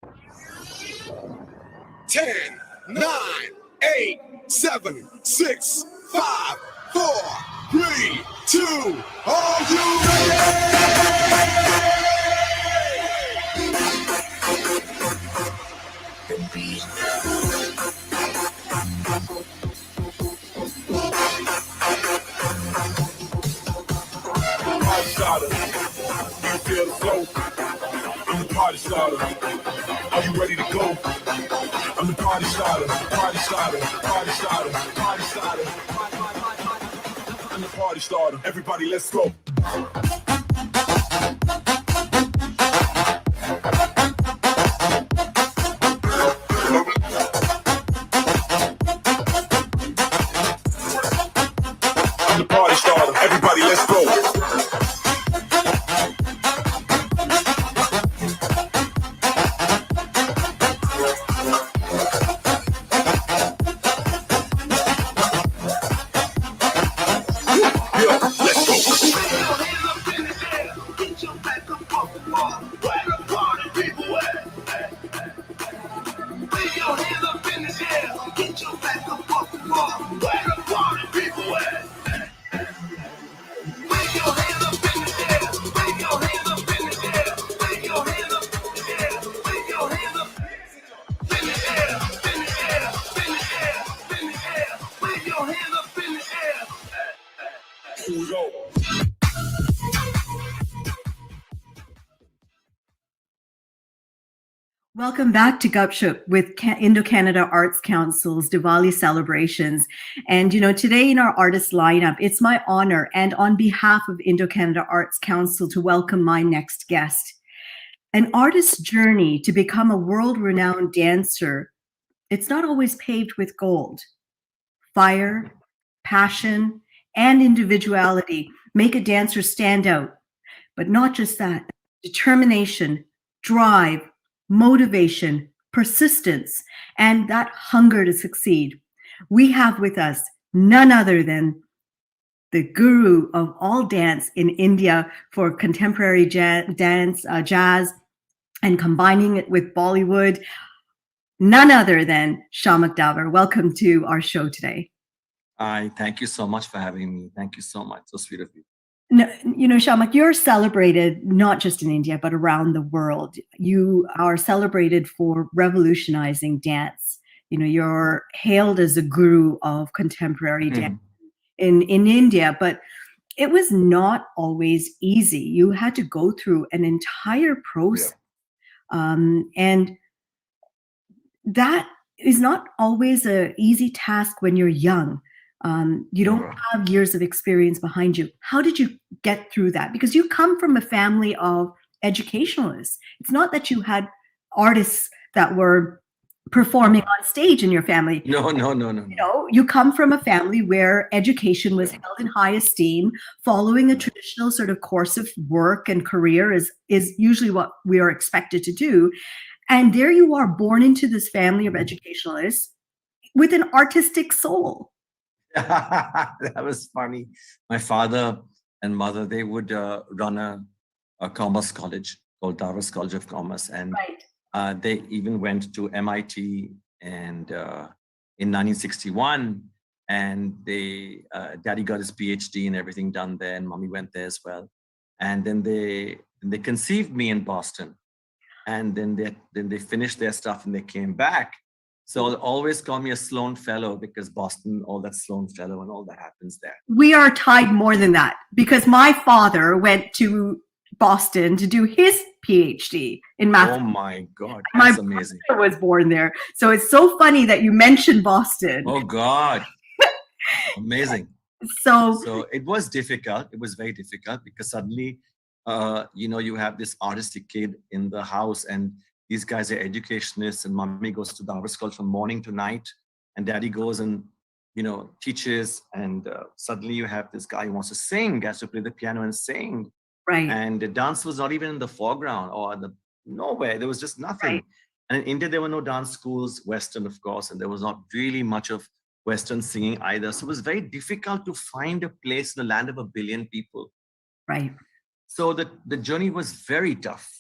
10, 9, 8, 7, 6, 5, 4, 3, 2. Are you ready? Party starter, you feel the flow. I'm the party starter. Are you ready to go? I'm the party starter, party starter, party starter, party starter. I'm the party starter. Everybody, let's go. I'm the party starter. Everybody, let's go. Welcome back to Gupshup with Indo-Canada Arts Council's Diwali celebrations. And, today in our artist lineup, it's my honor and on behalf of Indo-Canada Arts Council to welcome my next guest. An artist's journey to become a world-renowned dancer, it's not always paved with gold. Fire, passion, and individuality make a dancer stand out. But not just that, determination, drive, motivation, persistence, and that hunger to succeed. We have with us none other than the guru of all dance in India for contemporary dance, jazz, and combining it with Bollywood, none other than Shiamak Davar. Welcome to our show today. Hi, thank you so much for having me. Thank you so much. So sweet of you. No, Shiamak, you're celebrated not just in India, but around the world. You are celebrated for revolutionizing dance. You're hailed as a guru of contemporary dance in India, but it was not always easy. You had to go through an entire process. And that is not always an easy task when you're young. You don't have years of experience behind you. How did you get through that? Because you come from a family of educationalists. It's not that you had artists that were performing on stage in your family. No. You come from a family where education was held in high esteem. Following a traditional sort of course of work and career is usually what we are expected to do. And there you are, born into this family of educationalists with an artistic soul. That was funny. My father and mother, they would run a commerce college called Davar's College of Commerce. And they even went to MIT and in 1961. And daddy got his PhD and everything done there. And mommy went there as well. And then they conceived me in Boston. And then they finished their stuff and they came back. So they'll always call me a Sloan Fellow because Boston, all that Sloan Fellow and all that happens there. We are tied more than that because my father went to Boston to do his PhD in math. Oh my God, that's amazing. My brother was born there. So it's so funny that you mentioned Boston. Oh God, amazing. So it was difficult. It was very difficult because suddenly, you have this artistic kid in the house and these guys are educationists and mommy goes to Davar's College from morning to night and daddy goes and, teaches. And suddenly you have this guy who wants to sing, has to play the piano and sing. Right. And the dance was not even in the foreground or nowhere. There was just nothing. Right. And in India, there were no dance schools, Western, of course, and there was not really much of Western singing either. So it was very difficult to find a place in the land of 1 billion people. Right. So the journey was very tough.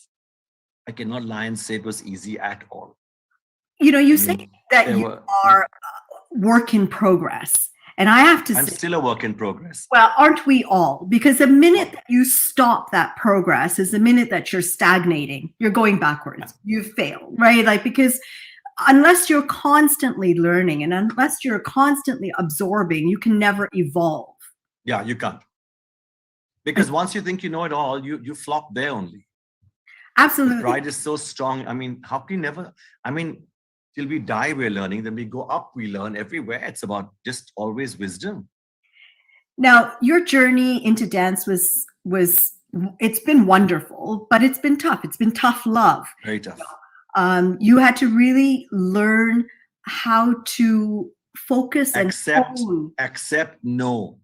I cannot lie and say it was easy at all. You know, you I say mean, that there you were, are work in progress. And I have to I'm say, still a work in progress. well, aren't we all? Because the minute that you stop that progress is the minute that you're stagnating, you're going backwards, you've failed, right? Like, because unless you're constantly learning and unless you're constantly absorbing, you can never evolve. Yeah, you can't. Because once you think you know it all, you flop there only. Absolutely. The pride is so strong. I mean, how can you never, I mean, till we die, we're learning. Then we go up, we learn everywhere. It's about just always wisdom. Now, your journey into dance was it's been wonderful, but it's been tough. It's been tough love. Very tough. You had to really learn how to focus and accept no.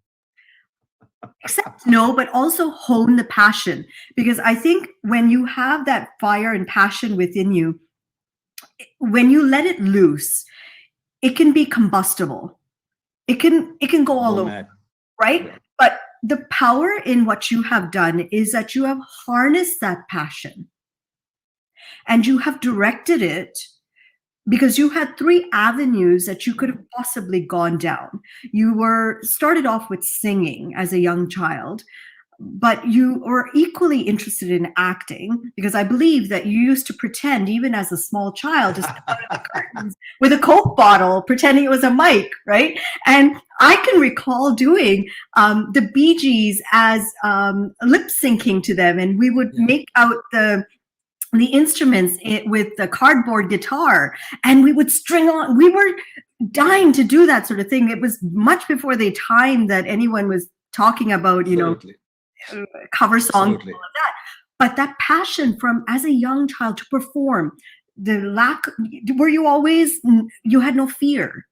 Accept no, but also hone the passion. Because I think when you have that fire and passion within you, when you let it loose, it can be combustible. It can go all over, mad. right? Yeah. But the power in what you have done is that you have harnessed that passion and you have directed it, because you had 3 avenues that you could have possibly gone down. You were started off with singing as a young child, but you were equally interested in acting, because I believe that you used to pretend, even as a small child, to step out of the curtains with a Coke bottle, pretending it was a mic, right? And I can recall doing the Bee Gees as lip syncing to them, and we would make out the instruments with the cardboard guitar, and we would string on. We were dying to do that sort of thing. It was much before the time that anyone was talking about, you know, cover songs and all of that. But that passion from as a young child to perform, the lack, were you always, you had no fear?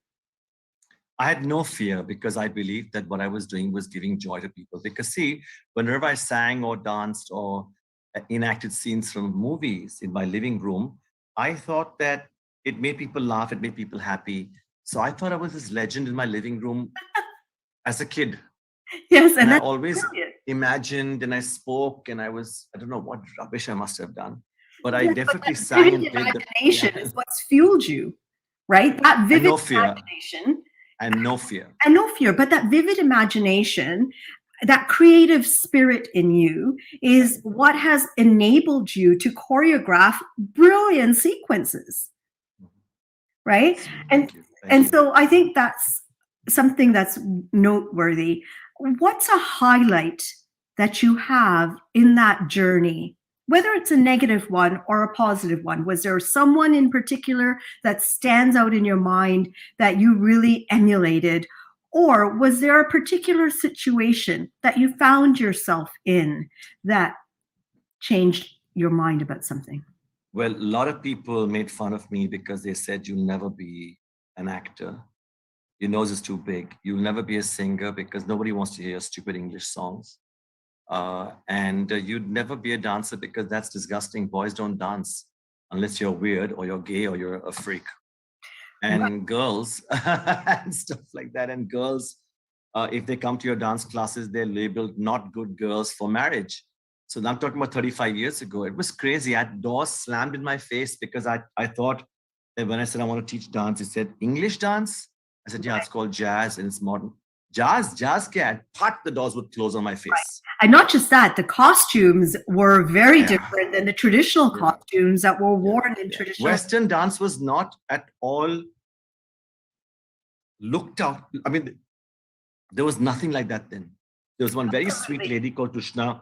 I had no fear, because I believed that what I was doing was giving joy to people. Because see, whenever I sang or danced or enacted scenes from movies in my living room, I thought that it made people laugh, it made people happy. So I thought I was this legend in my living room as a kid. Yes, and I always imagined, and I spoke, and I don't know what rubbish I must have done, but I definitely sang and played imagination is what's fueled you, right? That vivid imagination. And no fear. And no fear, but that vivid imagination, that creative spirit in you is what has enabled you to choreograph brilliant sequences, right? Thank you. So I think that's something that's noteworthy. What's a highlight that you have in that journey, whether it's a negative one or a positive one? Was there someone in particular that stands out in your mind that you really emulated? Or was there a particular situation that you found yourself in that changed your mind about something? Well, a lot of people made fun of me because they said, you'll never be an actor. Your nose is too big. You'll never be a singer because nobody wants to hear stupid English songs. And you'd never be a dancer because that's disgusting. Boys don't dance unless you're weird or you're gay or you're a freak. And girls and stuff like that. And girls, if they come to your dance classes, they're labeled not good girls for marriage. So I'm talking about 35 years ago. It was crazy. I had doors slammed in my face because I thought that when I said I want to teach dance, it said English dance. I said, yeah, it's called jazz and it's modern. Jazz cat, the doors would close on my face. Right. And not just that, the costumes were very different than the traditional costumes that were worn in traditional. Western dance was not at all looked out. I mean, there was nothing like that then. There was one very sweet lady called Tushna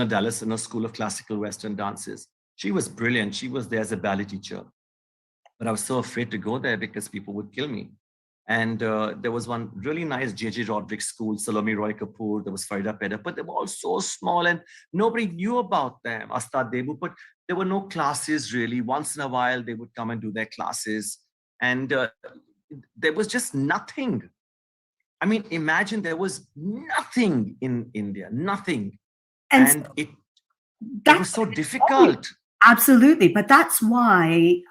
Dallas in a school of classical Western dances. She was brilliant. She was there as a ballet teacher. But I was so afraid to go there because people would kill me. And there was one really nice J.J. Roderick school, Salome Roy Kapoor, there was Farida Peda, but they were all so small and nobody knew about them, Astad Debu, but there were no classes really. Once in a while, they would come and do their classes. And there was just nothing. I mean, imagine there was nothing in India, nothing. And it was so difficult. Absolutely. But that's why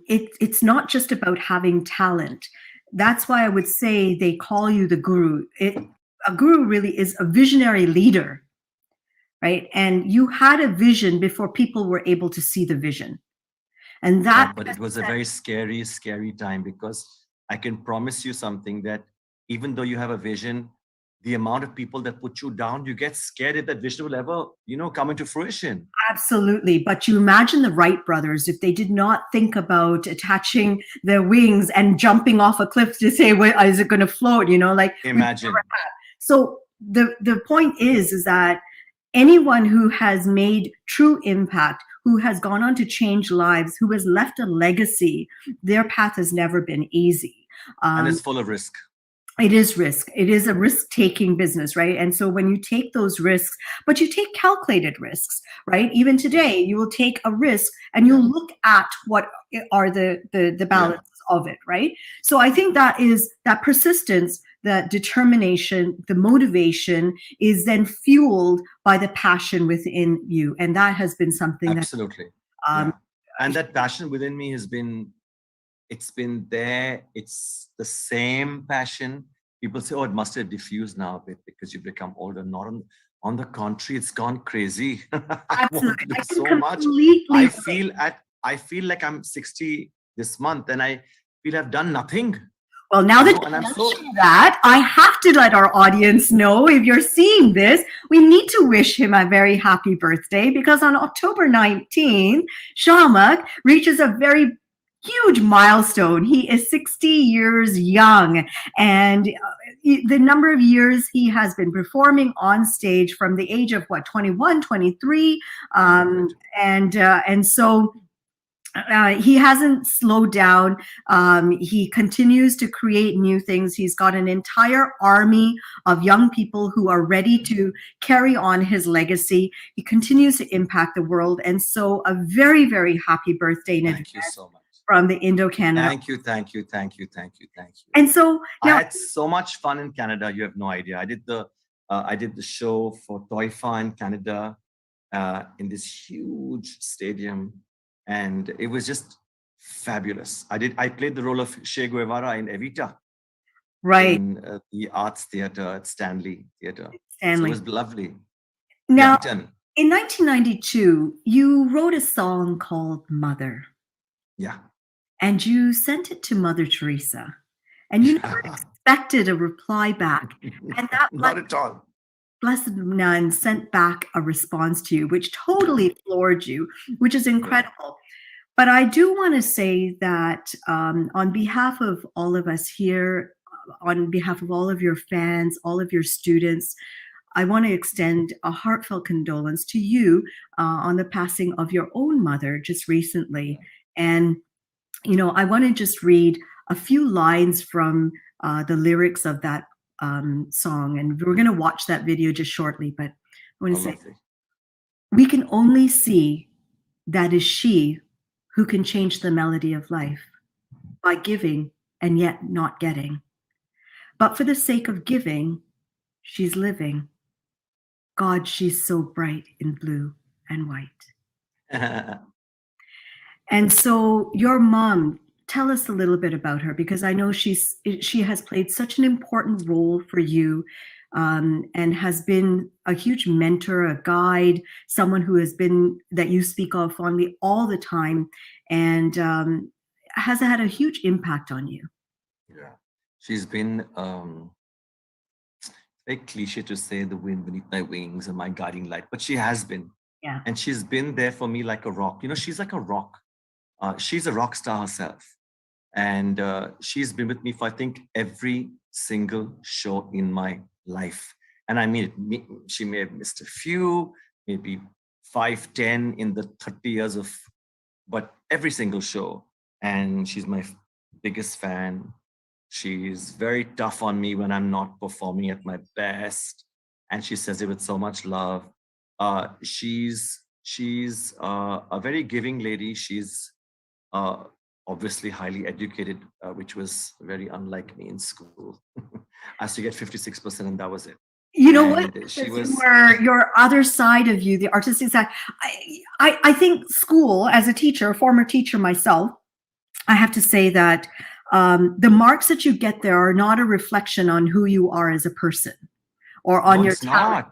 it's not just about having talent. That's why I would say they call you the guru. A guru really is a visionary leader right? And you had a vision before people were able to see the vision. And that, but it was a very scary, scary time, because I can promise you something, that even though you have a vision, the amount of people that put you down, you get scared if that vision will ever, come into fruition. absolutely. But you imagine the Wright brothers, if they did not think about attaching their wings and jumping off a cliff to say, well, is it going to float? Like Imagine. So the point is that anyone who has made true impact, who has gone on to change lives, who has left a legacy, their path has never been easy. And it's full of risk. It is risk. It is a risk-taking business, right? And so when you take those risks, but you take calculated risks, right? Even today, you will take a risk and you'll look at what are the balance of it, right? So I think that is that persistence, that determination, the motivation is then fueled by the passion within you. And that has been something absolutely. And that passion within me has been, it's been there. It's the same passion. People say, oh, it must have diffused now a bit because you've become older. Not on the contrary, it's gone crazy. I want to do so much. I feel like I'm 60 this month, and I feel I've done nothing. Well, now that you mention that, I have to let our audience know, if you're seeing this, we need to wish him a very happy birthday, because on October 19th, Shiamak reaches a very huge milestone. He is 60 years young, and the number of years he has been performing on stage from the age of 21, 23, and so he hasn't slowed down. He continues to create new things. He's got an entire army of young people who are ready to carry on his legacy. He continues to impact the world. And so a very, very happy birthday in advance. Thank you so much. From the Indo-Canada. Thank you. And so now, I had so much fun in Canada. You have no idea. I did the show for Toifa in Canada in this huge stadium, and it was just fabulous. I played the role of Che Guevara in Evita, right, in the Arts Theatre at Stanley Theatre. Stanley. So it was lovely. Now, in 1992, you wrote a song called Mother. Yeah. And you sent it to Mother Teresa, and you never expected a reply back. And that not at all. Blessed Nun sent back a response to you, which totally floored you, which is incredible. But I do want to say that on behalf of all of us here, on behalf of all of your fans, all of your students, I want to extend a heartfelt condolence to you on the passing of your own mother just recently. And I want to just read a few lines from the lyrics of that song, and we're going to watch that video just shortly, but I want to say, we can only see that is she who can change the melody of life by giving and yet not getting. But for the sake of giving, she's living. God, she's so bright in blue and white. And so your mom, tell us a little bit about her, because I know she has played such an important role for you, and has been a huge mentor, a guide, someone who has been, that you speak of fondly all the time, and has had a huge impact on you. Yeah, she's been very cliche to say the wind beneath my wings and my guiding light, but she has been. Yeah. And she's been there for me like a rock. She's like a rock. She's a rock star herself. And she's been with me for, I think, every single show in my life. And I mean, she may have missed a few, maybe 5, 10 in the 30 years of, but every single show. And she's my biggest fan. She's very tough on me when I'm not performing at my best. And she says it with so much love. She's a very giving lady. She's obviously highly educated, which was very unlike me in school. I used to get 56%, and that was it. You know what? She was your other side of you, the artistic side. I think school, as a teacher, a former teacher myself, I have to say that the marks that you get there are not a reflection on who you are as a person or on your talent.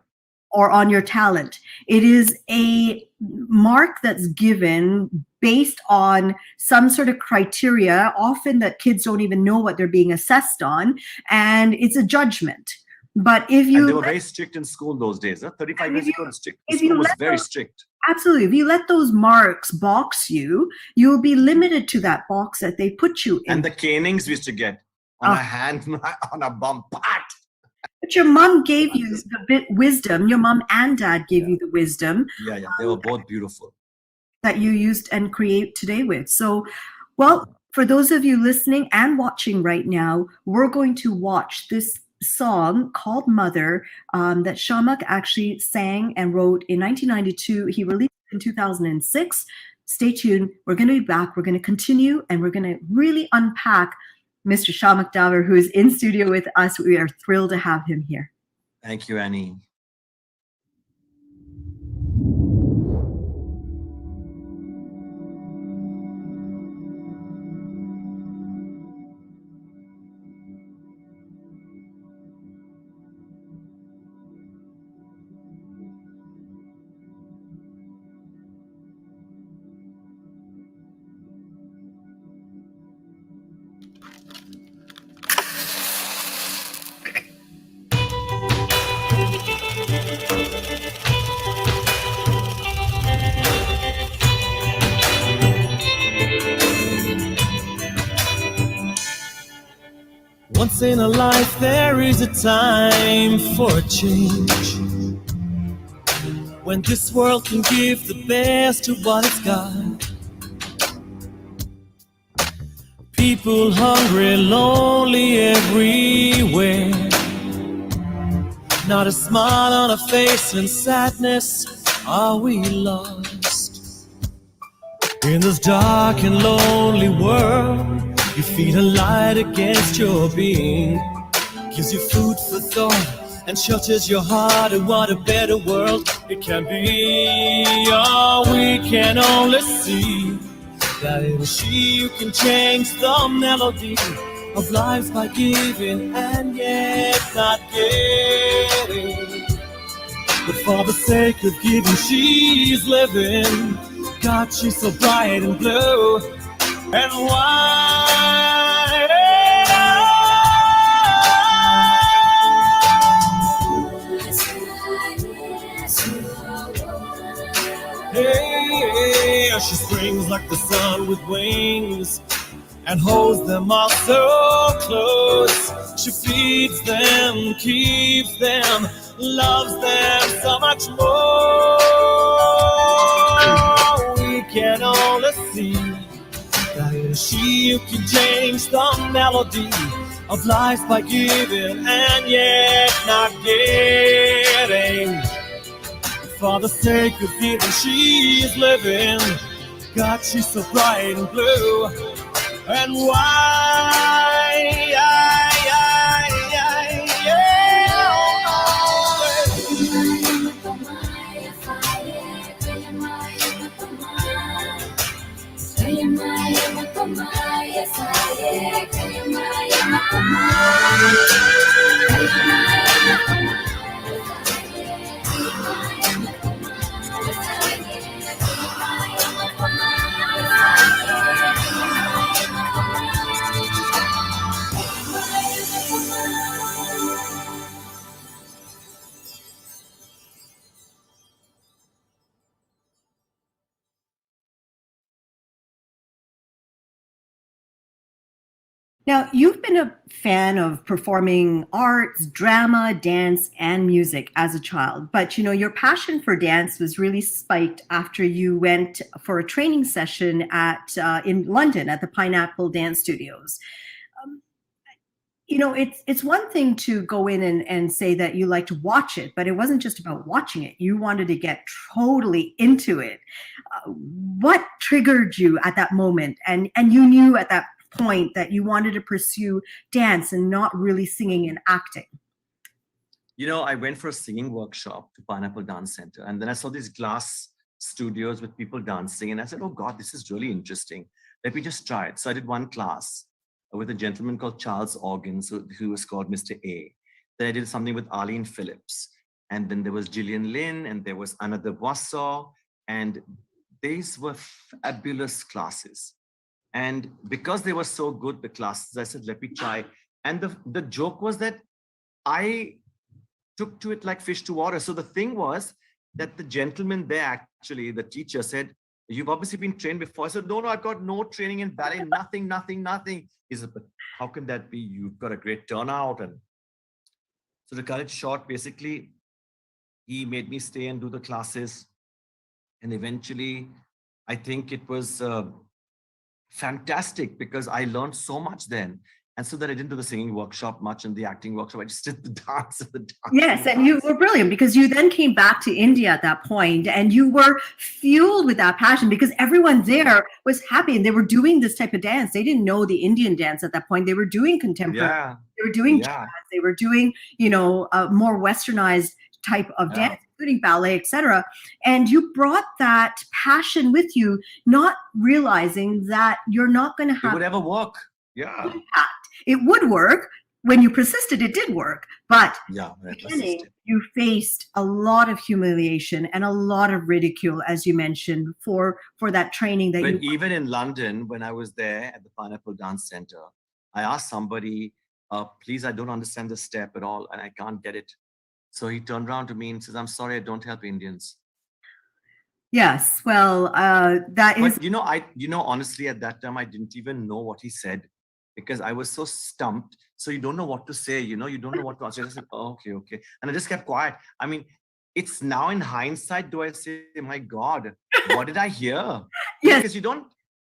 or on your talent. It is a mark that's given based on some sort of criteria, often that kids don't even know what they're being assessed on, and it's a judgment. But if you, and they were very strict in school those days. 35 years ago, the if you school was let very those- strict. Absolutely. If you let those marks box you, you'll be limited to that box that they put you in. And the canings we used to get on a hand, on a bum. Pat! But your mom gave you the bit wisdom. Your mom and dad gave you the wisdom. Yeah, they were both beautiful. That you used and create today with. So, well, for those of you listening and watching right now, we're going to watch this song called Mother that Shiamak actually sang and wrote in 1992. He released it in 2006. Stay tuned. We're going to be back. We're going to continue, and we're going to really unpack Mr. Shiamak Davar, who is in studio with us. We are thrilled to have him here. Thank you, Annie. Once in a life there is a time for a change, when this world can give the best to what it's got. People hungry, lonely everywhere, not a smile on a face, and sadness, are we lost? In this dark and lonely world, you feel a light against your being, gives you food for thought and shelters your heart. And what a better world it can be. Oh, we can only see that it is she who can change the melody of lives by giving and yet not getting. But for the sake of giving, she's living. God, she's so bright and blue and white. Hey, she springs like the sun with wings and holds them all so close. She feeds them, keeps them, loves them so much more. We can only see that it is she who can change the melody of life by giving and yet not getting. For the sake of giving, she is living. God, she's so bright and blue and white. Now, you've been a fan of performing arts, drama, dance, and music as a child, but your passion for dance was really spiked after you went for a training session in London at the Pineapple Dance Studios. It's one thing to go in and say that you like to watch it, but it wasn't just about watching it. You wanted to get totally into it. What triggered you at that moment? And you knew at that point that you wanted to pursue dance and not really singing and acting. I went for a singing workshop to Pineapple Dance Center, and then I saw these glass studios with people dancing, and I said, oh God, this is really interesting. Let me just try it. So I did one class with a gentleman called Charles Organs, who was called Mr. A. Then I did something with Arlene Phillips. and then there was Gillian Lynn, and there was another Wasaw, and these were fabulous classes. And because they were so good, the classes, I said, let me try. And the joke was that I took to it like fish to water. So the thing was that the gentleman there, actually, the teacher said, you've obviously been trained before. I said, no, I've got no training in ballet, nothing. He said, but how can that be? You've got a great turnout. And so to cut it short, basically, he made me stay and do the classes. And eventually, I think it was fantastic because I learned so much then. And so that I didn't do the singing workshop much and the acting workshop. I just did the dance and the dance. Yes, and you were brilliant because you then came back to India at that point and you were fueled with that passion because everyone there was happy and they were doing this type of dance. They didn't know the Indian dance at that point. They were doing contemporary. Yeah. They were doing jazz. They were doing, a more westernized type of dance, including ballet, etc. And you brought that passion with you, not realizing that you're not going to have it would ever work. Yeah. Impact. It would work. When you persisted, it did work. But you faced a lot of humiliation and a lot of ridicule, as you mentioned, for that training that but even in London, when I was there at the Pineapple Dance Center, I asked somebody, please, I don't understand the step at all and I can't get it. So he turned around to me and says, I'm sorry, I don't help Indians. Yes, well, But honestly, at that time, I didn't even know what he said because I was so stumped. So you don't know what to say, you don't know what to answer. I said, oh, okay. And I just kept quiet. I mean, it's now in hindsight, do I say, my God, what did I hear? Yes. Because you don't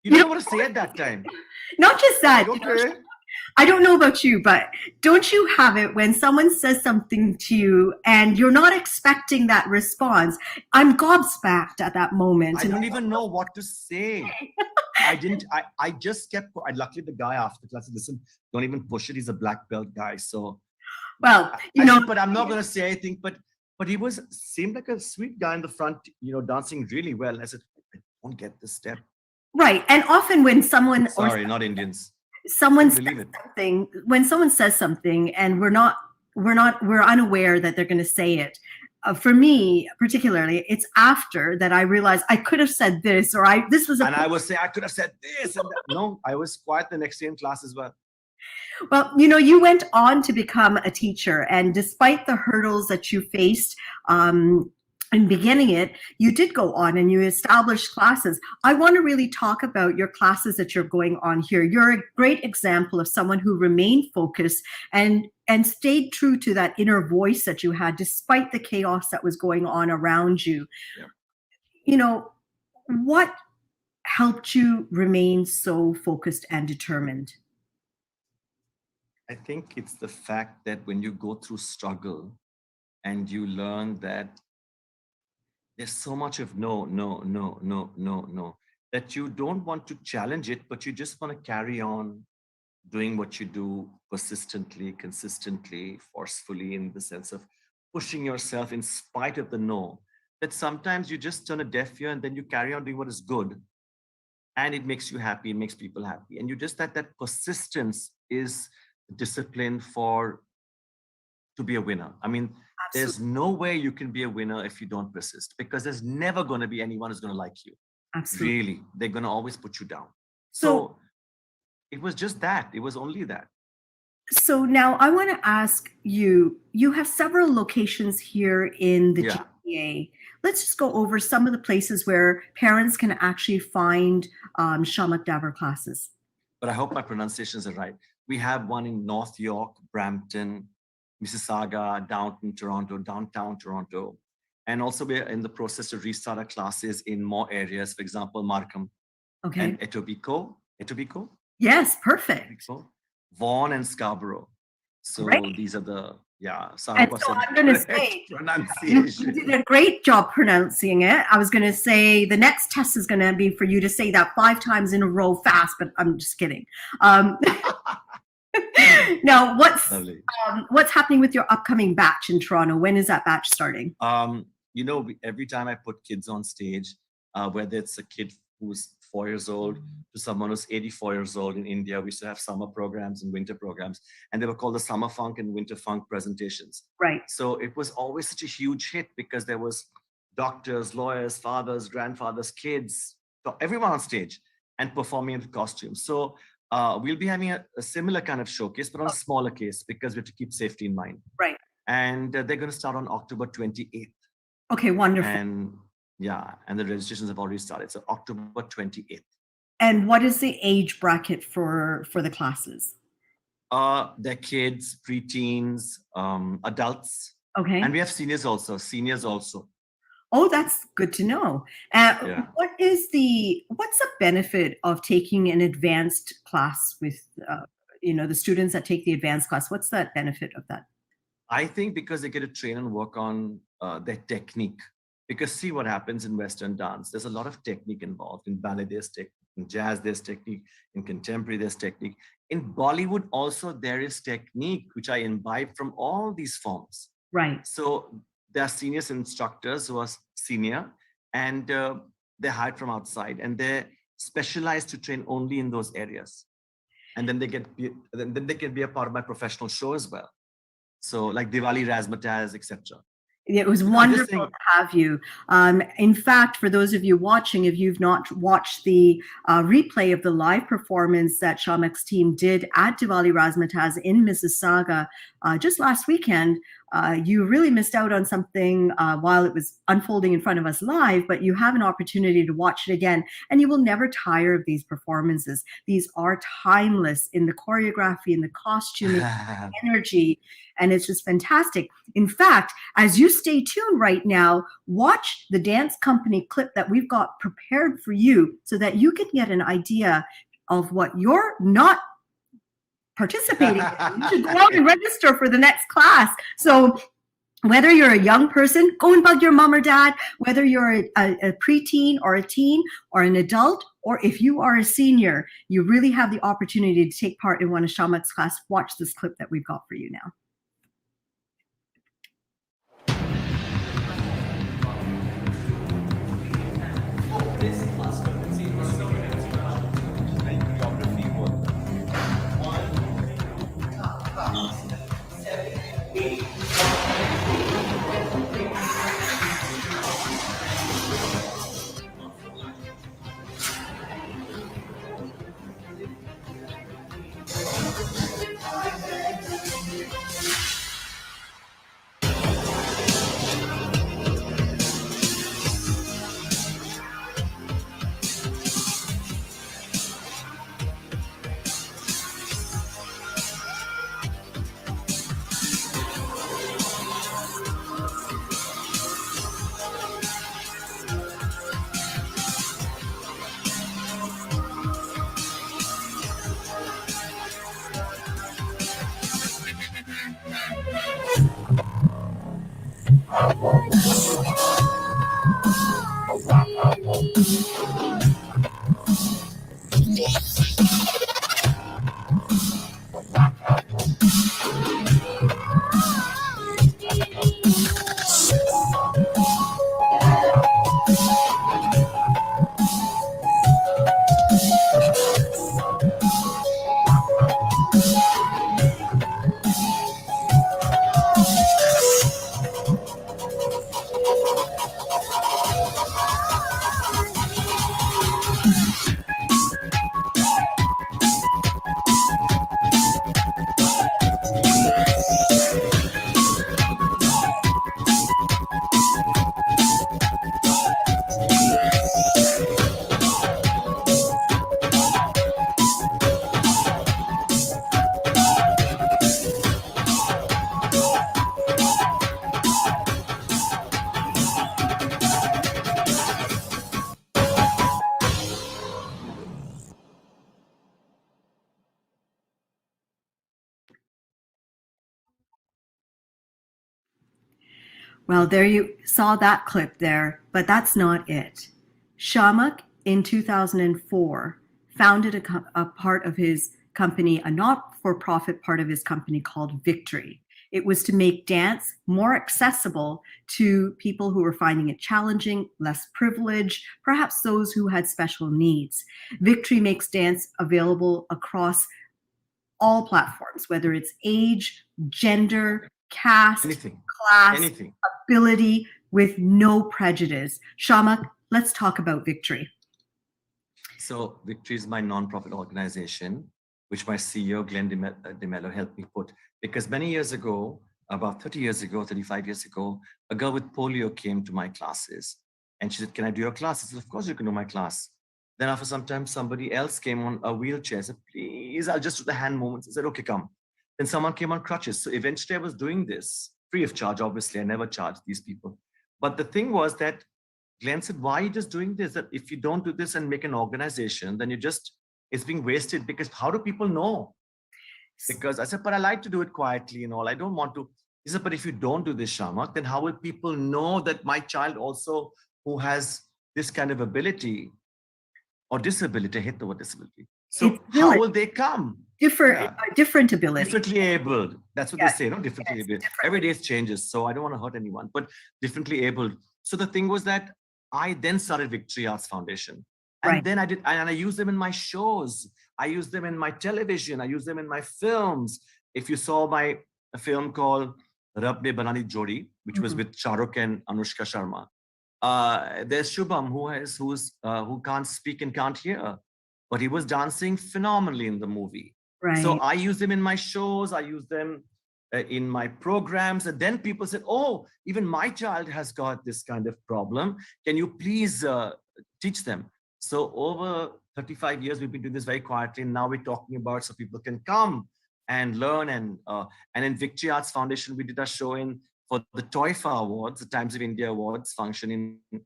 know what to say at that time. Not just that. Like, okay. I don't know about you, but don't you have it when someone says something to you and you're not expecting that response? I'm gobsmacked at that moment. I don't even know what to say. I just kept, luckily the guy after class said, listen, don't even push it. He's a black belt guy. So, well, but I'm not going to say anything, but he seemed like a sweet guy in the front, dancing really well. I said, I don't get this step. Right. And often when someone, not Indians. Someone says something, when someone says something and we're unaware that they're going to say it. For me, particularly, it's after that I realized I could have said this or this was. And I would say I could have said this. And that. No, I was quiet the next day in class as well. Well, you went on to become a teacher, and despite the hurdles that you faced, in beginning it, you did go on and you established classes. I want to really talk about your classes that you're going on here. You're a great example of someone who remained focused and stayed true to that inner voice that you had, despite the chaos that was going on around you. Yeah. What helped you remain so focused and determined? I think it's the fact that when you go through struggle and you learn that there's so much of no, that you don't want to challenge it, but you just want to carry on doing what you do persistently, consistently, forcefully, in the sense of pushing yourself in spite of the no. That sometimes you just turn a deaf ear and then you carry on doing what is good. And it makes you happy, it makes people happy. And you just, that persistence is discipline to be a winner. I mean, there's no way you can be a winner if you don't persist, because there's never going to be anyone who's going to like you. Absolutely. Really, they're going to always put you down. So it was just that. It was only that. So now I want to ask you, you have several locations here in the GTA. Let's just go over some of the places where parents can actually find Shiamak Davar classes. But I hope my pronunciations are right. We have one in North York, Brampton, Mississauga, downtown Toronto. And also we're in the process to restart our classes in more areas, for example, Markham and Etobicoke. Yes, perfect. Vaughan and Scarborough. So these are the, So I'm going to say, you did a great job pronouncing it. I was going to say the next test is going to be for you to say that 5 times in a row fast, but I'm just kidding. Now, what's happening with your upcoming batch in Toronto? When is that batch starting? Every time I put kids on stage, whether it's a kid who's 4 years old to someone who's 84 years old in India. We used to have summer programs and winter programs, and they were called the Summer Funk and Winter Funk presentations. Right. So it was always such a huge hit because there was doctors, lawyers, fathers, grandfathers, kids, everyone on stage and performing in costumes. So we'll be having a similar kind of showcase, but on a smaller case because we have to keep safety in mind. Right. And they're going to start on October 28th. Okay, wonderful. And yeah, and the registrations have already started. So October 28th. And what is the age bracket for the classes? They're kids, preteens, adults. Okay. And we have seniors also. Oh, that's good to know. Yeah. What's the benefit of taking an advanced class with, the students that take the advanced class? What's that benefit of that? I think because they get to train and work on their technique. Because see what happens in Western dance. There's a lot of technique involved. In ballet, there's technique. In jazz, there's technique. In contemporary, there's technique. In Bollywood also, there is technique, which I imbibe from all these forms. Right. So there are senior instructors who are senior, and they're hired from outside, and they're specialized to train only in those areas. And then they can be a part of my professional show as well. So like Diwali RazzMatazz, etc. It was wonderful to have you. In fact, for those of you watching, if you've not watched the replay of the live performance that Shiamak's team did at Diwali RazzMatazz in Mississauga just last weekend, you really missed out on something while it was unfolding in front of us live, but you have an opportunity to watch it again, and you will never tire of these performances. These are timeless in the choreography, in the costuming, energy, and it's just fantastic. In fact, as you stay tuned right now, watch the dance company clip that we've got prepared for you so that you can get an idea of what you're not participating in. You should go out and register for the next class. So whether you're a young person, go and bug your mom or dad, whether you're a preteen or a teen or an adult, or if you are a senior, you really have the opportunity to take part in one of Shiamak's class. Watch this clip that we've got for you now. Well, there you saw that clip there, but that's not it. Shiamak, in 2004, founded a part of his company, a not-for-profit part of his company called Victory. It was to make dance more accessible to people who were finding it challenging, less privileged, perhaps those who had special needs. Victory makes dance available across all platforms, whether it's age, gender, caste, class, anything. ability, with no prejudice. Shiamak, let's talk about Victory. So Victory is my nonprofit organization, which my CEO, Glenn DeMello, helped me put. Because many years ago, about 30 years ago, 35 years ago, a girl with polio came to my classes. And she said, can I do your class? I said, of course you can do my class. Then after some time, somebody else came on a wheelchair. I said, please, I'll just do the hand movements. I said, okay, come. Then someone came on crutches. So eventually I was doing this free of charge. Obviously, I never charged these people. But the thing was that Glenn said, why are you just doing this? That if you don't do this and make an organization, then it's being wasted, because how do people know? Because I said, but I like to do it quietly and all. I don't want to. He said, but if you don't do this, Shiamak, then how will people know that my child also, who has this kind of ability or disability, I hate the word disability. So how will they come? Different ability. Differently abled. That's what they say, no? Differently abled. Every day it changes. So I don't want to hurt anyone, but differently abled. So the thing was that I then started Victory Arts Foundation. And then I use them in my shows. I use them in my television. I use them in my films. If you saw my film called Rab Ne Banani Jodi, which was with Shah Rukh and Anushka Sharma, there's Shubham, who can't speak and can't hear, but he was dancing phenomenally in the movie. So I use them in my shows. I use them in my programs. And then people said, oh, even my child has got this kind of problem. Can you please teach them? So over 35 years, we've been doing this very quietly. And now we're talking about so people can come and learn. And in Victory Arts Foundation, we did a show for the TOIFA Awards, the Times of India Awards function in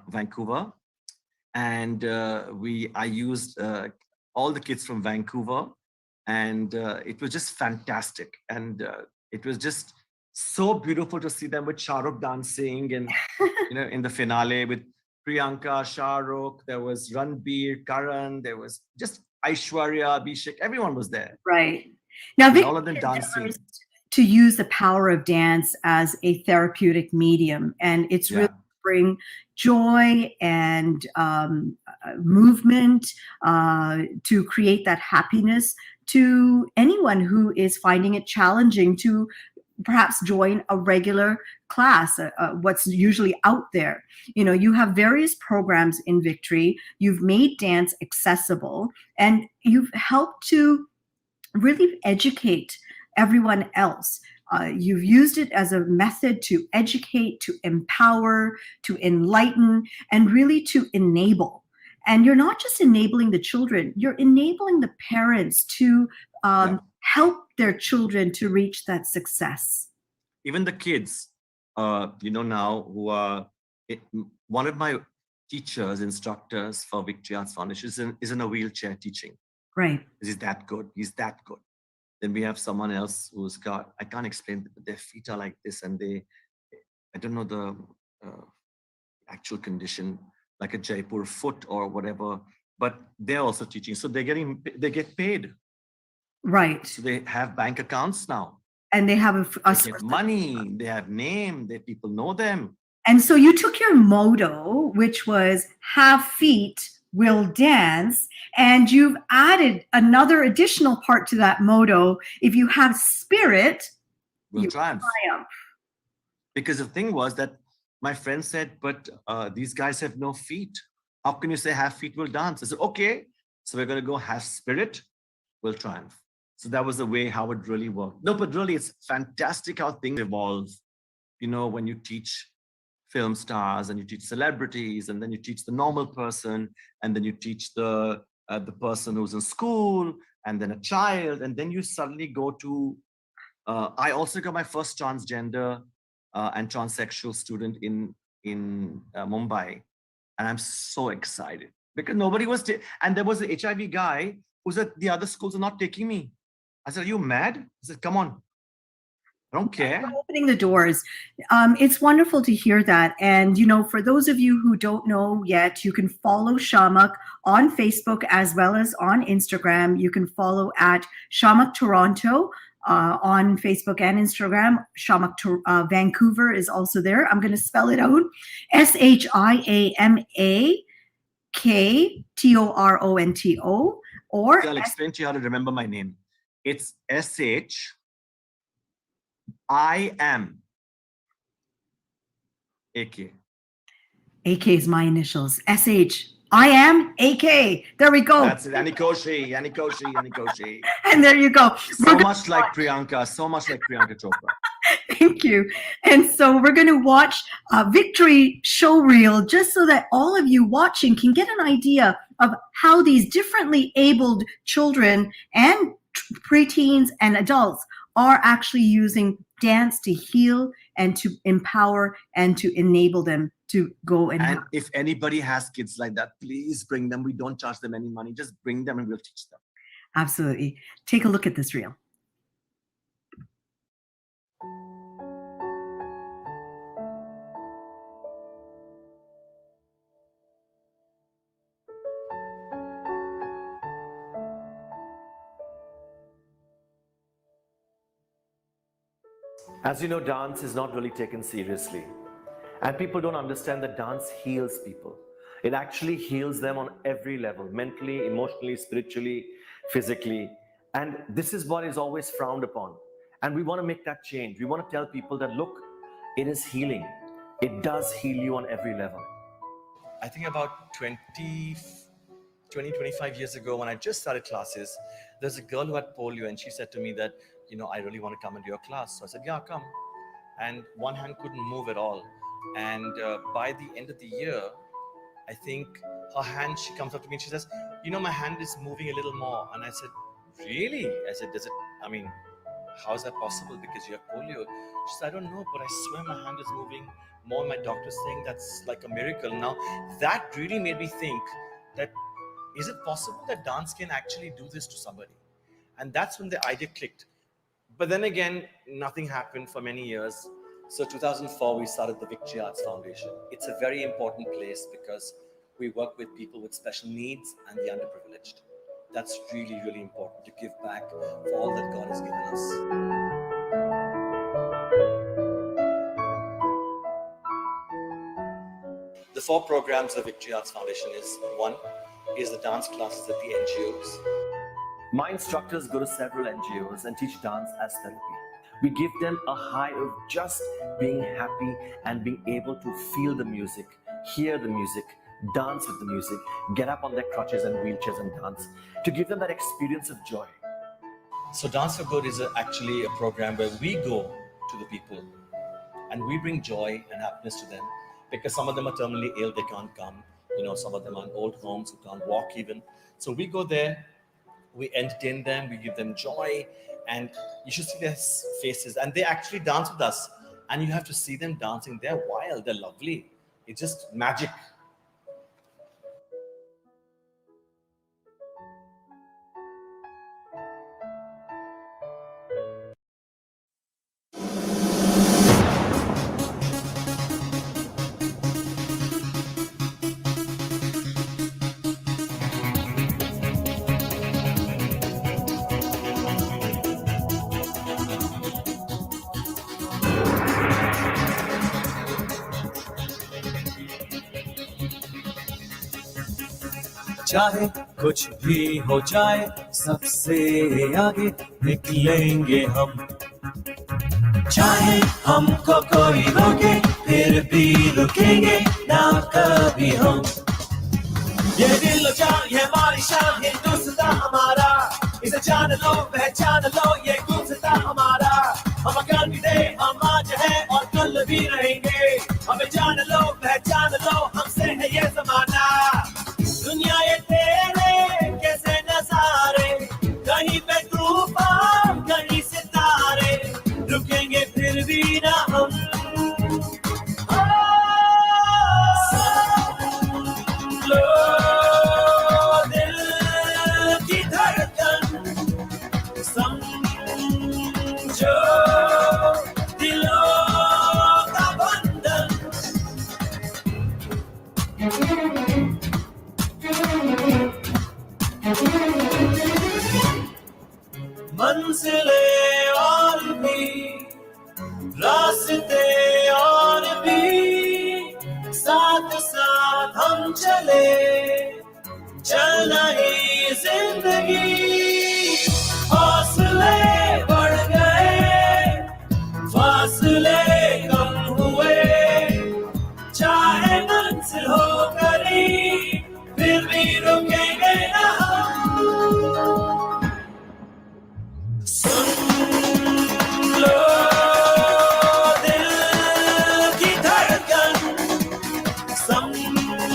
Vancouver. And I used all the kids from Vancouver. And it was just fantastic. And it was just so beautiful to see them with Shah Rukh dancing and, in the finale with Priyanka, Shah Rukh, there was Ranbir, Karan, there was just Aishwarya, Abhishek, everyone was there. Right. Now, Vic, all of them dancing. To use the power of dance as a therapeutic medium. And it's really bring joy and movement to create that happiness to anyone who is finding it challenging to perhaps join a regular class, what's usually out there. You have various programs in Victory. You've made dance accessible, and you've helped to really educate everyone else. You've used it as a method to educate, to empower, to enlighten, and really to enable. And you're not just enabling the children, you're enabling the parents to help their children to reach that success. Even the kids, now who are, one of my teachers, instructors for Victory Arts Foundation is in a wheelchair teaching. Right. He's that good. He's that good. Then we have someone else who's got, I can't explain, but their feet are like this, and I don't know the actual condition, like a Jaipur foot or whatever, but they're also teaching. So they get paid. Right. So they have bank accounts now. And they have they get money, they have name, people know them. And so you took your motto, which was have feet, will dance, and you've added another additional part to that motto. If you have spirit, will triumph. Because the thing was that my friend said, but these guys have no feet. How can you say have feet, will dance? I said, okay, so we're going to go have spirit, will triumph. So that was the way how it really worked. No, but really it's fantastic how things evolve. When you teach film stars and you teach celebrities, and then you teach the normal person, and then you teach the person who's in school, and then a child, and then you suddenly go to, I also got my first transgender and transsexual student in Mumbai. And I'm so excited because nobody was, and there was an HIV guy who said, the other schools are not taking me. I said, are you mad? I said, come on. I don't care. You're opening the doors. It's wonderful to hear that. And, for those of you who don't know yet, you can follow Shiamak on Facebook as well as on Instagram. You can follow at Shiamak Toronto on Facebook and Instagram. Shiamak Vancouver is also there. I'm going to spell it out. SHIAMAKTORONTO. Or I'll explain to you how to remember my name. It's SHIAMAK. AK is my initials. SHIAMAK. There we go. That's it. Annie Koshy, Annie Koshy, Annie Koshy. And there you go. So much like Priyanka, so much like Priyanka Chopra. Thank you. And so we're going to watch a victory show reel just so that all of you watching can get an idea of how these differently abled children and preteens and adults are actually using dance to heal and to empower and to enable them to go and if anybody has kids like that, please bring them. We don't charge them any money. Just bring them and we'll teach them. Absolutely. Take a look at this reel. As you know, dance is not really taken seriously. And people don't understand that dance heals people. It actually heals them on every level, mentally, emotionally, spiritually, physically. And this is what is always frowned upon. And we want to make that change. We want to tell people that, look, it is healing. It does heal you on every level. I think about 25 years ago, when I just started classes, there's a girl who had polio, and she said to me that, I really want to come into your class. So I said, yeah, come. And one hand couldn't move at all. And by the end of the year, I think her hand, she comes up to me and she says, my hand is moving a little more. And I said, really? I said, how is that possible? Because you have polio. She said, I don't know, but I swear my hand is moving more. My doctor's saying that's like a miracle. Now, that really made me think that, is it possible that dance can actually do this to somebody? And that's when the idea clicked. But then again, nothing happened for many years. So 2004, we started the Victory Arts Foundation. It's a very important place because we work with people with special needs and the underprivileged. That's really, really important to give back for all that God has given us. The 4 programs of Victory Arts Foundation is, 1 is the dance classes at the NGOs. My instructors go to several NGOs and teach dance as therapy. We give them a high of just being happy and being able to feel the music, hear the music, dance with the music, get up on their crutches and wheelchairs and dance, to give them that experience of joy. So Dance for Good is actually a program where we go to the people and we bring joy and happiness to them, because some of them are terminally ill, they can't come. Some of them are in old homes who can't walk even. So we go there, we entertain them, we give them joy, and you should see their faces. And they actually dance with us. And you have to see them dancing. They're wild, they're lovely. It's just magic. चाहे कुछ भी हो जाए सबसे आगे निकलेंगे हम, चाहे हमको कोई रोके फिर भी रुकेंगे ना कभी हम। ये दिल जान ये हमारी शान, हिंदुस्तान हमारा, इसे जान लो पहचान लो, ये गुलसिता हमारा। हम कल भी थे, हम आज है और कल भी रहेंगे। हमें जान लो पहचान लो, हमसे है ये जमाना। दुनिया ये तेरे कैसे नजारे, कहीं पे तूफान कहीं सितारे, रुकेंगे फिर भी ना हम। लो दिल की धड़कन, समझो दिलों का बंधन। मंजिलें भी रास्ते और भी साथ साथ हम चले चलना ही जिंदगी हौसले बढ़ गए फासले कम हुए चाहे मंजिल हो करीब फिर भी रुकेंगे ना हम सुन लो दिल की धड़कन समझो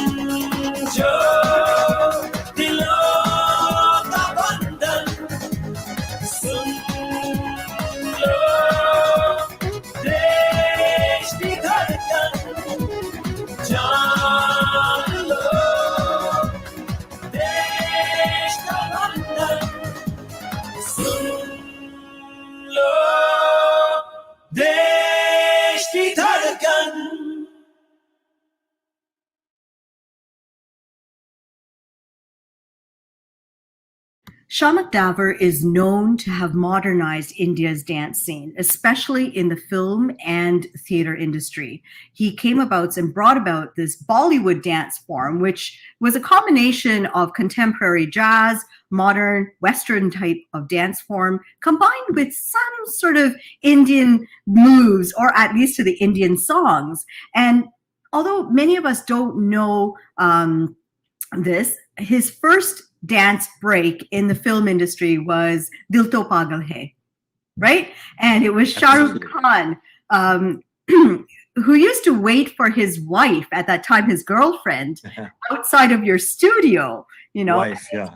दिलों का बंधन सुन लो देश की धड़कन जान लो देश का बंधन सुन लो देश की धड़कन Shiamak Davar is known to have modernized India's dance scene, especially in the film and theater industry. He came about and brought about this Bollywood dance form, which was a combination of contemporary jazz, modern, Western type of dance form, combined with some sort of Indian moves, or at least to the Indian songs. And although many of us don't know this, his first dance break in the film industry was Dil To Pagal Hai, right? And it was Shah Rukh Khan, who used to wait for his wife, at that time his girlfriend, outside of your studio, you know. Wife, yeah.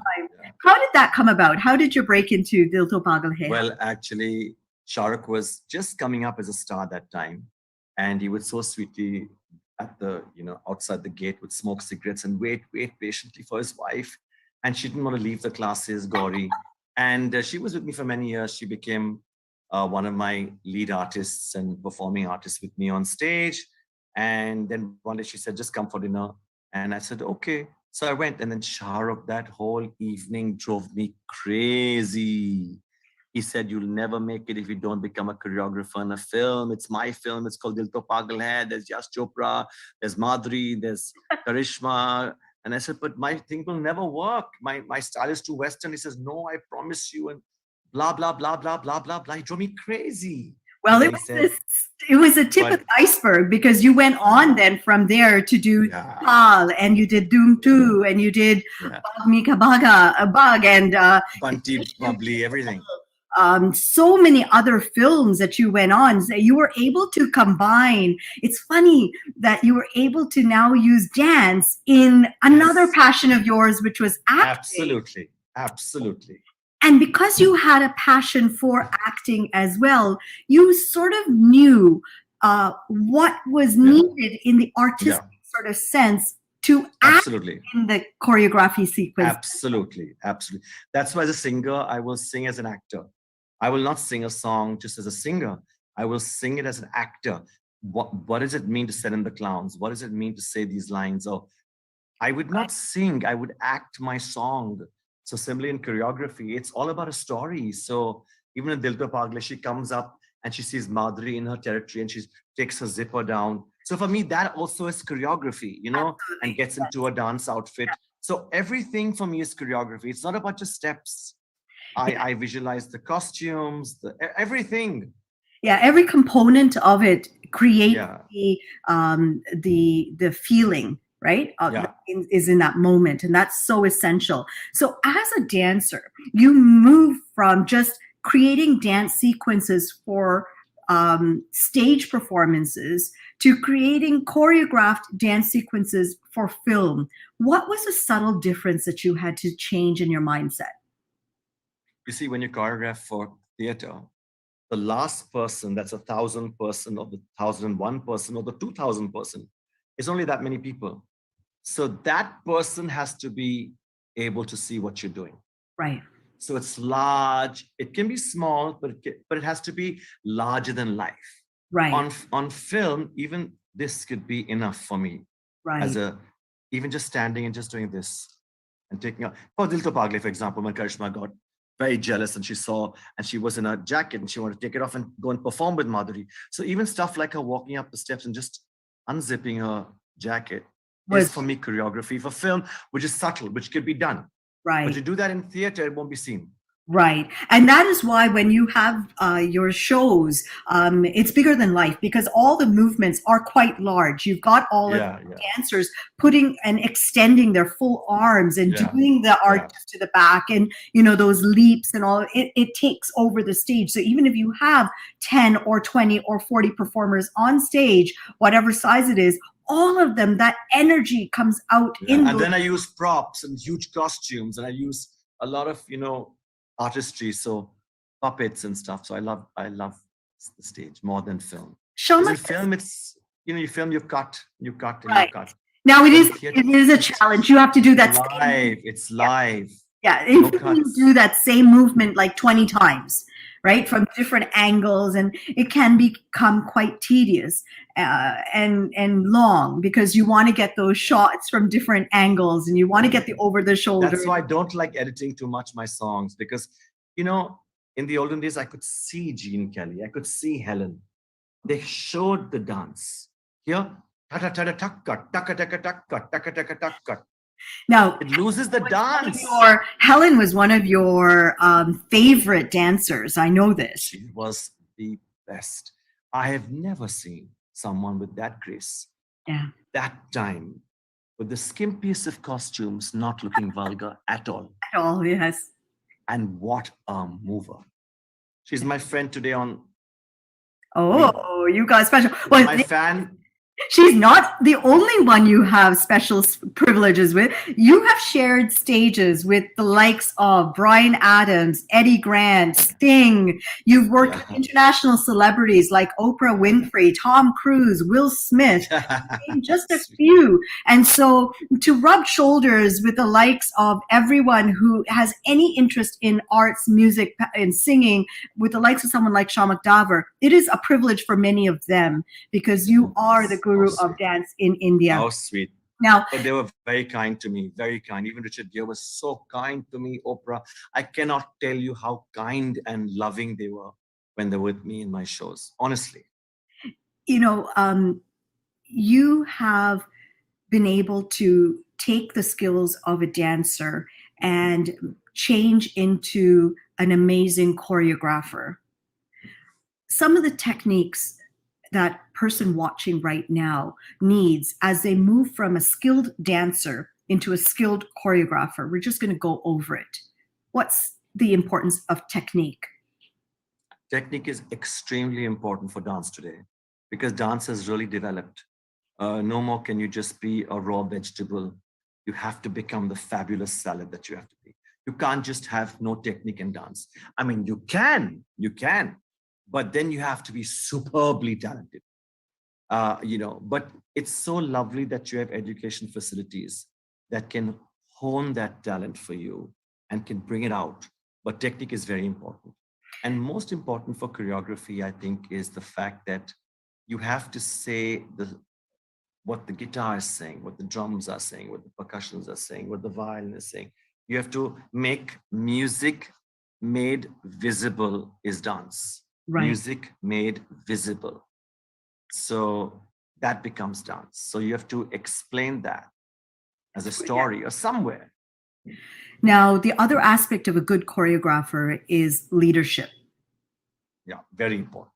How did that come about? How did you break into Dil To Pagal Hai? Well, actually, Shah Rukh was just coming up as a star that time, and he would so sweetly at the, outside the gate would smoke cigarettes and wait patiently for his wife. And she didn't want to leave the classes, Gauri. And she was with me for many years. She became one of my lead artists and performing artists with me on stage. And then one day she said, just come for dinner. And I said, okay. So I went, and then Shah Rukh that whole evening drove me crazy. He said, you'll never make it if you don't become a choreographer in a film. It's my film. It's called Dil To Pagal Hai. There's Yash Chopra, there's Madhuri, there's Karishma. And I said, but my thing will never work. My style is too Western. He says, no, I promise you. And blah, blah, blah, blah, blah, blah, blah. He drove me crazy. Well, it was a tip of the iceberg, because you went on then from there to do Tal, and you did Doom 2, and you did Mika Baga, a Bug, and Bunty, Bubbly, everything. So many other films that you went on. So you were able to combine. It's funny that you were able to now use dance in another passion of yours, which was acting. Absolutely. And because you had a passion for acting as well, you sort of knew what was needed in the artistic sort of sense to act in the choreography sequence. Absolutely. That's why as a singer, I will sing as an actor. I will not sing a song just as a singer. I will sing it as an actor. What does it mean to set in the clowns? What does it mean to say these lines? Or I would not sing, I would act my song. So similarly in choreography, it's all about a story. So even in Dil To Pagal, she comes up and she sees Madhuri in her territory and she takes her zipper down. So for me, that also is choreography, and gets into a dance outfit. So everything for me is choreography. It's not about just steps. I visualize the costumes, everything. Yeah, every component of it creates the feeling, right? Is in that moment, and that's so essential. So as a dancer, you move from just creating dance sequences for stage performances to creating choreographed dance sequences for film. What was the subtle difference that you had to change in your mindset? You see, when you choreograph for theater, the last person, that's 1,000 person or the 1,001 person or the 2,000 person, is only that many people. So that person has to be able to see what you're doing. Right. So it's large. It can be small, but it has to be larger than life. Right. On film, even this could be enough for me. Right. Even just standing and just doing this and taking out. For Dil To Pagal, for example, when Karishma got very jealous, and she was in a jacket and she wanted to take it off and go and perform with Madhuri. So even stuff like her walking up the steps and just unzipping her jacket is for me choreography for film, which is subtle, which could be done. Right. But to do that in theater, it won't be seen. Right. And that is why when you have your shows, it's bigger than life because all the movements are quite large. You've got all of the dancers putting and extending their full arms and doing the arches to the back and, those leaps and all. It takes over the stage. So even if you have 10 or 20 or 40 performers on stage, whatever size it is, all of them, that energy comes out in. And then I use props and huge costumes, and I use a lot of, artistry, so puppets and stuff. So I love the stage more than film. In film, it's you film, you cut, and you cut. Now it is a challenge. You have to do that live. It's live. Yeah, you do that same movement like 20 times, right, from different angles, and it can become quite tedious and long because you want to get those shots from different angles and you want to get the over the shoulder. That's why I don't like editing too much my songs because, in the olden days, I could see Gene Kelly, I could see Helen. They showed the dance. Here, now it loses the dance. Helen was one of your favorite dancers. I know this. She was the best. I have never seen someone with that grace. Yeah. That time, with the skimpiest of costumes, not looking vulgar at all. At all, yes. And what a mover. She's my friend today on. Oh, you got special. Well, my fan. She's not the only one you have special privileges with. You have shared stages with the likes of Bryan Adams, Eddie Grant, Sting. You've worked with international celebrities like Oprah Winfrey, Tom Cruise, Will Smith, just a few. And so to rub shoulders with the likes of everyone who has any interest in arts, music, and singing, with the likes of someone like Shiamak Davar, it is a privilege for many of them because you are the guru of dance in India. How sweet. Now, but they were very kind to me, very kind. Even Richard Gere was so kind to me, Oprah. I cannot tell you how kind and loving they were when they were with me in my shows, honestly. You have been able to take the skills of a dancer and change into an amazing choreographer. Some of the techniques that person watching right now needs as they move from a skilled dancer into a skilled choreographer. We're just going to go over it. What's the importance of technique? Technique is extremely important for dance today because dance has really developed. No more can you just be a raw vegetable. You have to become the fabulous salad that you have to be. You can't just have no technique in dance. I mean, you can, but then you have to be superbly talented, but it's so lovely that you have education facilities that can hone that talent for you and can bring it out. But technique is very important. And most important for choreography, I think, is the fact that you have to say what the guitar is saying, what the drums are saying, what the percussions are saying, what the violin is saying. You have to make music made visible is dance. Right. Music made visible. So that becomes dance. So you have to explain that as a story or somewhere. Now, the other aspect of a good choreographer is leadership. Yeah, very important.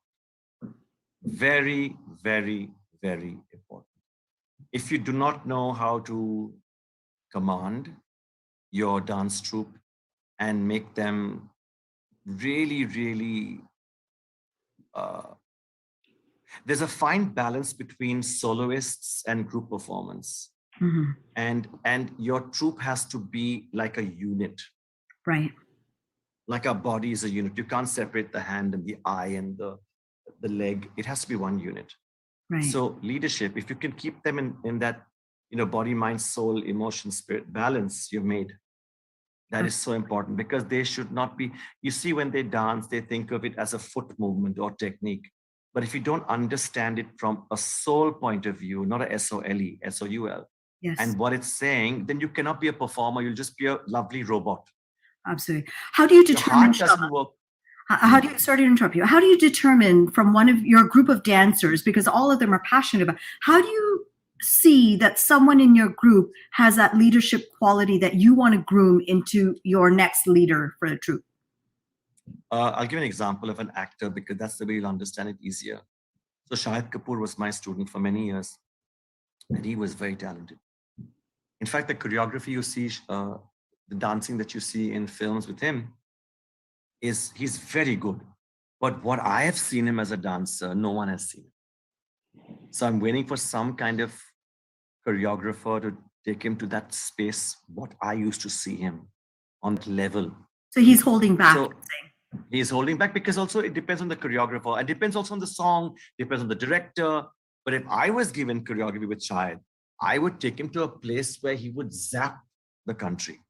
Very, very, very important. If you do not know how to command your dance troupe and make them really, really there's a fine balance between soloists and group performance. Mm-hmm. And your troupe has to be like a unit. Right. Like our body is a unit. You can't separate the hand and the eye and the leg. It has to be one unit. Right. So leadership, if you can keep them in that, body, mind, soul, emotion, spirit balance you've made, that is so important because they should not be, you see, when they dance, they think of it as a foot movement or technique. But if you don't understand it from a soul point of view, not a S-O-L-E, S-O-U-L, yes, and what it's saying, then you cannot be a performer. You'll just be a lovely robot. Absolutely. How do you The determine, heart doesn't work. how do you, sorry to interrupt you, how do you determine from one of your group of dancers, because all of them are passionate about, how do you see that someone in your group has that leadership quality that you want to groom into your next leader for the troupe? I'll give an example of an actor because that's the way you'll understand it easier. So Shahid Kapoor was my student for many years, and he was very talented. In fact, the choreography you see, the dancing that you see in films with him, he's very good. But what I have seen him as a dancer, no one has seen. So I'm waiting for some kind of choreographer to take him to that space, what I used to see him on that level. So he's holding back. So he's holding back because also it depends on the choreographer. It depends also on the song, depends on the director. But if I was given choreography with Shahid, I would take him to a place where he would zap the country.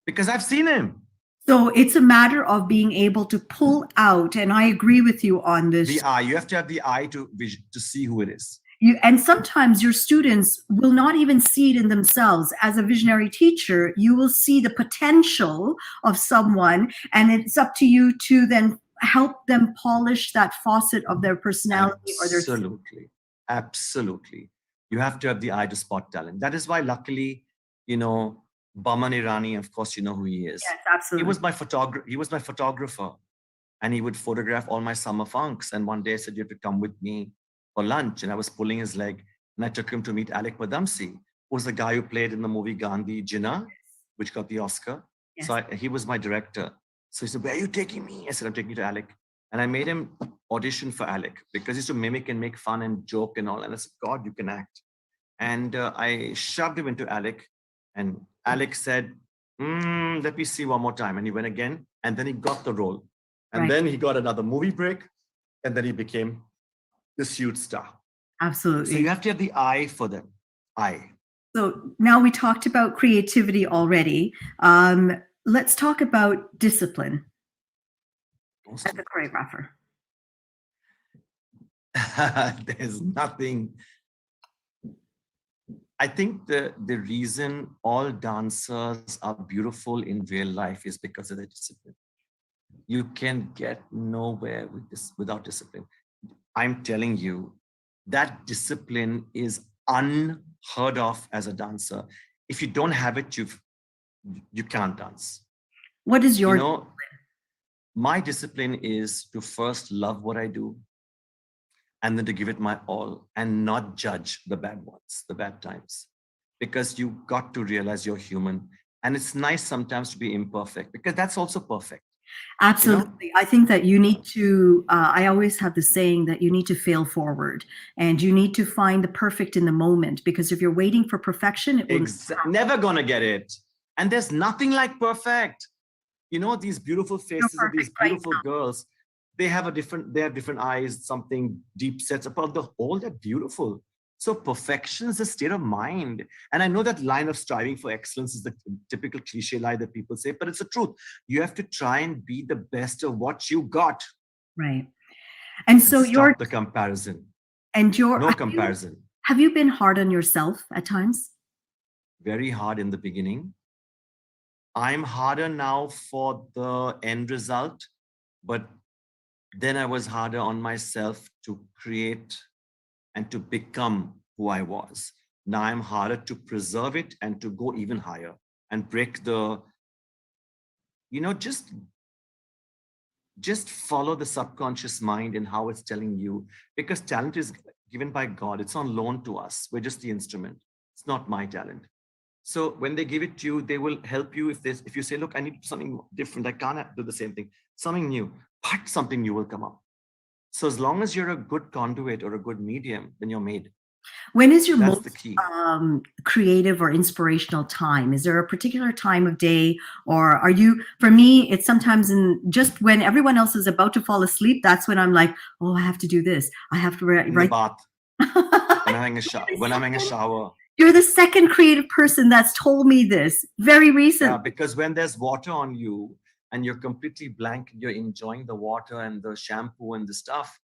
Because I've seen him. So it's a matter of being able to pull out, and I agree with you on this. The eye, you have to have the eye to see who it is. And sometimes your students will not even see it in themselves. As a visionary teacher, you will see the potential of someone, and it's up to you to then help them polish that faucet of their personality. Absolutely. Absolutely. You have to have the eye to spot talent. That is why, luckily, Baman Irani, of course, you know who he is. Yes, absolutely. He was my photographer, and he would photograph all my summer funks. And one day I said, you have to come with me for lunch. And I was pulling his leg, and I took him to meet Alec Padamsi, who was the guy who played in the movie Gandhi Jinnah, which got the Oscar. Yes. So he was my director. So he said, where are you taking me? I said, I'm taking you to Alec. And I made him audition for Alec because he used to mimic and make fun and joke and all. And I said, God, you can act. And I shoved him into Alec. And Alec said, let me see one more time. And he went again. And then he got the role. And then he got another movie break. And then he became this huge star. Absolutely. So you have to have the eye for them. Eye. So now we talked about creativity already. Let's talk about discipline as a choreographer. There's nothing. I think the reason all dancers are beautiful in real life is because of their discipline. You can get nowhere with this without discipline. I'm telling you, that discipline is unheard of as a dancer. If you don't have it, you can't dance. What is your discipline? My discipline is to first love what I do, and then to give it my all and not judge the bad ones, the bad times. Because you got to realize you're human. And it's nice sometimes to be imperfect, because that's also perfect. Absolutely. I think that you need to, I always have the saying that you need to fail forward, and you need to find the perfect in the moment, because if you're waiting for perfection, it will never gonna get it. And there's nothing like perfect. These beautiful faces of these beautiful girls, they have different eyes, something deep sets about the whole, they're beautiful. So perfection is a state of mind. And I know that line of striving for excellence is the typical cliche line that people say, but it's the truth. You have to try and be the best of what you got. Right. And so stop the comparison. And no comparison. Have you been hard on yourself at times? Very hard in the beginning. I'm harder now for the end result, but then I was harder on myself to create and to become who I was. Now I'm harder to preserve it and to go even higher and break the, just follow the subconscious mind and how it's telling you, because talent is given by God. It's on loan to us. We're just the instrument. It's not my talent. So when they give it to you, they will help you if you say, look, I need something different. I can't do the same thing. Something new, but something new will come up. So as long as you're a good conduit or a good medium, then you're made. When is your most creative or inspirational time? Is there a particular time of day, or are you, for me, it's sometimes just when everyone else is about to fall asleep, that's when I'm like, oh, I have to do this. I have to write. In the bath. when I'm having a shower. You're the second creative person that's told me this very recently. Yeah, because when there's water on you and you're completely blank, you're enjoying the water and the shampoo and the stuff.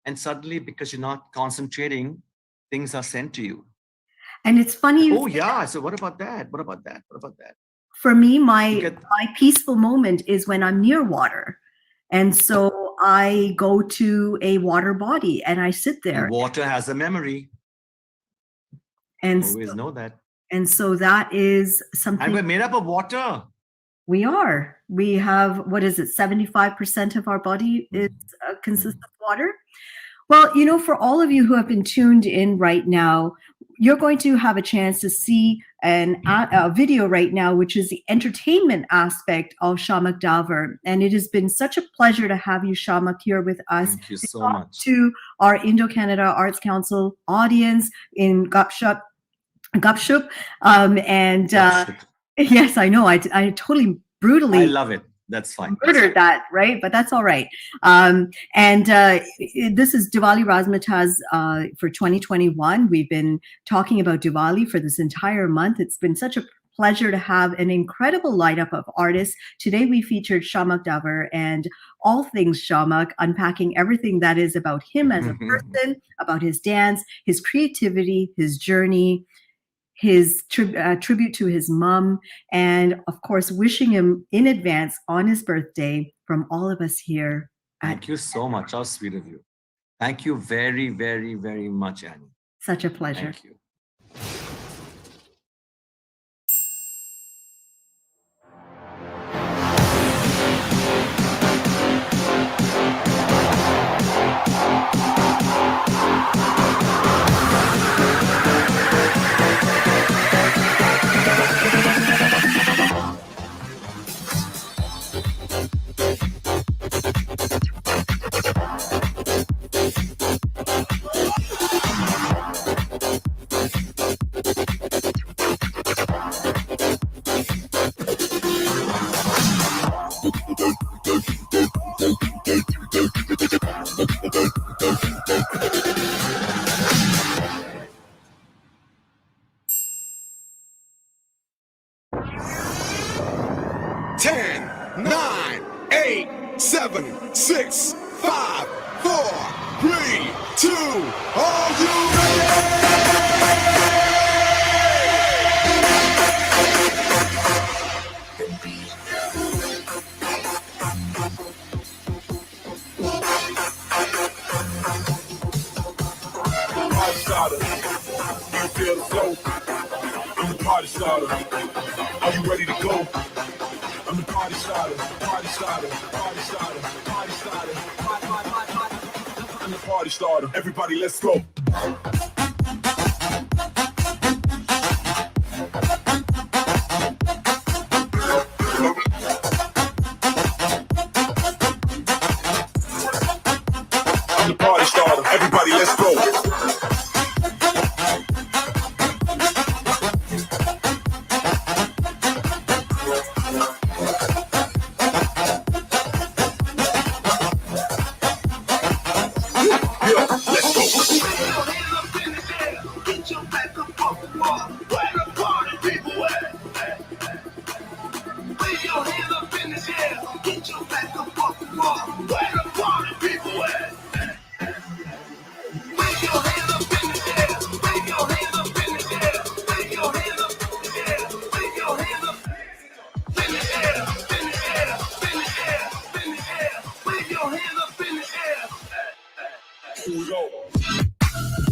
And suddenly, because you're not concentrating, things are sent to you. And it's funny. Oh, yeah. So what about that? What about that? What about that? for me, You my get- peaceful moment is when I'm near water. And so I go to a water body and I sit there. And water has a memory. And Always know that. And so that is something. And we're made up of water. We are. We have, what is it, 75% of our body is consists of water. Well, you know, for all of you who have been tuned in right now, you're going to have a chance to see a video right now, which is the entertainment aspect of Shiamak Davar. And it has been such a pleasure to have you, Shiamak, here with us. Thank you so much. To our Indo-Canada Arts Council audience in Gupshup. Yes, I know. I totally brutally. I love it. That's fine. Murdered that, right? But that's all right. This is Diwali RazzMatazz for 2021. We've been talking about Diwali for this entire month. It's been such a pleasure to have an incredible lineup of artists. Today we featured Shiamak Davar and all things Shiamak, unpacking everything that is about him as a person, about his dance, his creativity, his journey, his tribute to his mom, and of course, wishing him in advance on his birthday from all of us here. Thank you so much. How sweet of you. Thank you very, very, very much, Annie. Such a pleasure. Thank you. Are you ready to go? I'm the party starter, party starter, party starter, party starter, I'm the party starter. Everybody, let's go. I'm the party starter. Everybody, let's go. Here we go.